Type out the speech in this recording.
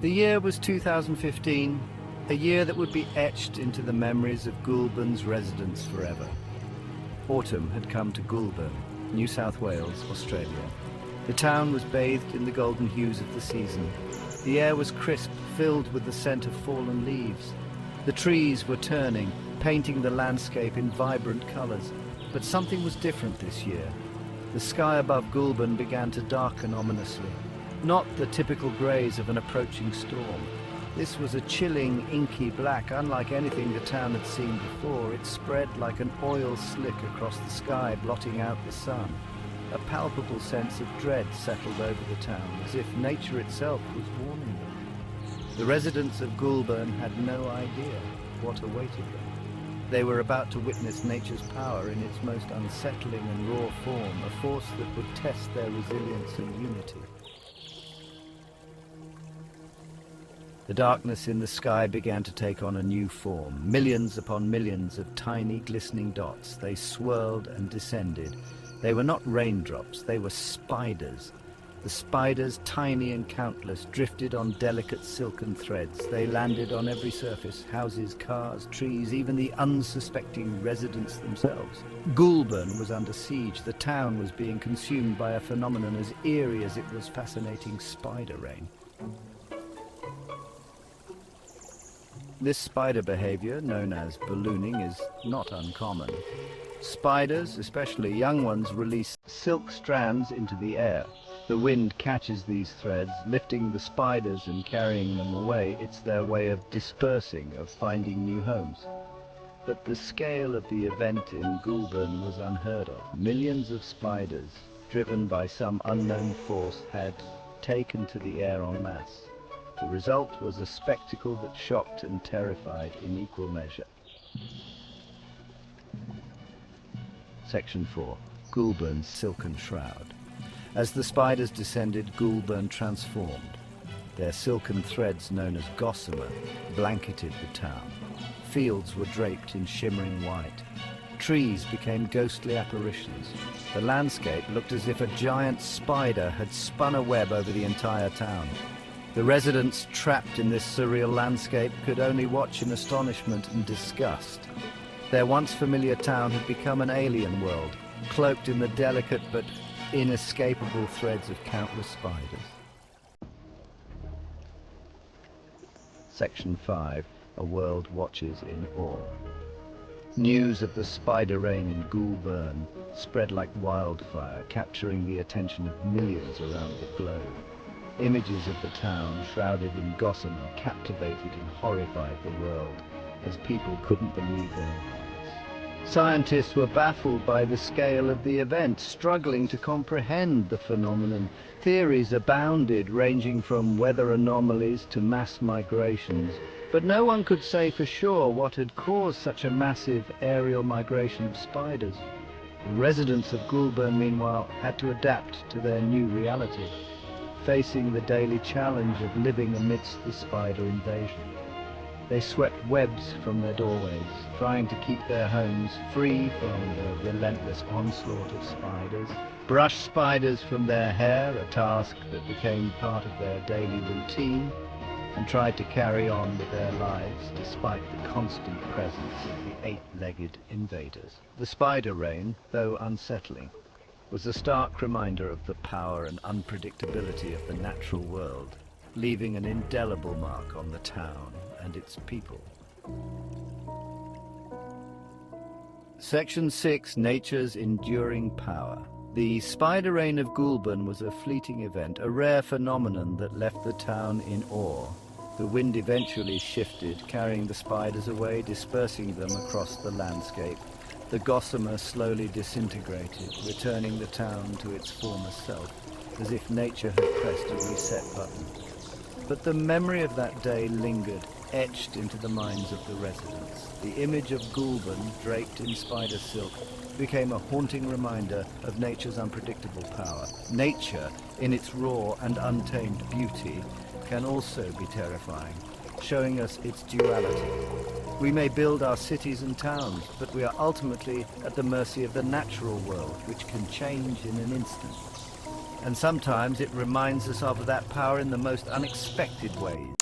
The year was 2015, a year that would be etched into the memories of Goulburn's residents forever. Autumn had come to Goulburn, New South Wales, Australia. The town was bathed in the golden hues of the season. The air was crisp, filled with the scent of fallen leaves. The trees were turning, painting the landscape in vibrant colours. But something was different this year. The sky above Goulburn began to darken ominously. Not the typical greys of an approaching storm. This was a chilling, inky black, unlike anything the town had seen before. It spread like an oil slick across the sky, blotting out the sun. A palpable sense of dread settled over the town, as if nature itself was warning them. The residents of Goulburn had no idea what awaited them. They were about to witness nature's power in its most unsettling and raw form, a force that would test their resilience and unity. The darkness in the sky began to take on a new form. Millions upon millions of tiny, glistening dots. They swirled and descended. They were not raindrops, they were spiders. The spiders, tiny and countless, drifted on delicate silken threads. They landed on every surface, houses, cars, trees, even the unsuspecting residents themselves. Goulburn was under siege. The town was being consumed by a phenomenon as eerie as it was fascinating: spider rain. This spider behavior, known as ballooning, is not uncommon. Spiders, especially young ones, release silk strands into the air. The wind catches these threads, lifting the spiders and carrying them away. It's their way of dispersing, of finding new homes. But the scale of the event in Goulburn was unheard of. Millions of spiders, driven by some unknown force, had taken to the air en masse. The result was a spectacle that shocked and terrified in equal measure. Section 4. Goulburn's silken shroud. As the spiders descended, Goulburn transformed. Their silken threads, known as gossamer, blanketed the town. Fields were draped in shimmering white. Trees became ghostly apparitions. The landscape looked as if a giant spider had spun a web over the entire town. The residents, trapped in this surreal landscape, could only watch in astonishment and disgust. Their once familiar town had become an alien world, cloaked in the delicate but inescapable threads of countless spiders. Section 5. A world watches in awe. News of the spider rain in Goulburn spread like wildfire, capturing the attention of millions around the globe. Images of the town, shrouded in gossamer, captivated and horrified the world, as people couldn't believe their eyes. Scientists were baffled by the scale of the event, struggling to comprehend the phenomenon. Theories abounded, ranging from weather anomalies to mass migrations, but no one could say for sure what had caused such a massive aerial migration of spiders. The residents of Goulburn, meanwhile, had to adapt to their new reality, facing the daily challenge of living amidst the spider invasion. They swept webs from their doorways, trying to keep their homes free from the relentless onslaught of spiders, brushed spiders from their hair, a task that became part of their daily routine, and tried to carry on with their lives despite the constant presence of the eight-legged invaders. The spider rain, though unsettling, was a stark reminder of the power and unpredictability of the natural world, leaving an indelible mark on the town and its people. Section 6. Nature's enduring power. The spider rain of Goulburn was a fleeting event, a rare phenomenon that left the town in awe. The wind eventually shifted, carrying the spiders away, dispersing them across the landscape. The gossamer slowly disintegrated, returning the town to its former self, as if nature had pressed a reset button. But the memory of that day lingered, etched into the minds of the residents. The image of Goulburn, draped in spider silk, became a haunting reminder of nature's unpredictable power. Nature, in its raw and untamed beauty, can also be terrifying, showing us its duality. We may build our cities and towns, but we are ultimately at the mercy of the natural world, which can change in an instant. And sometimes it reminds us of that power in the most unexpected ways.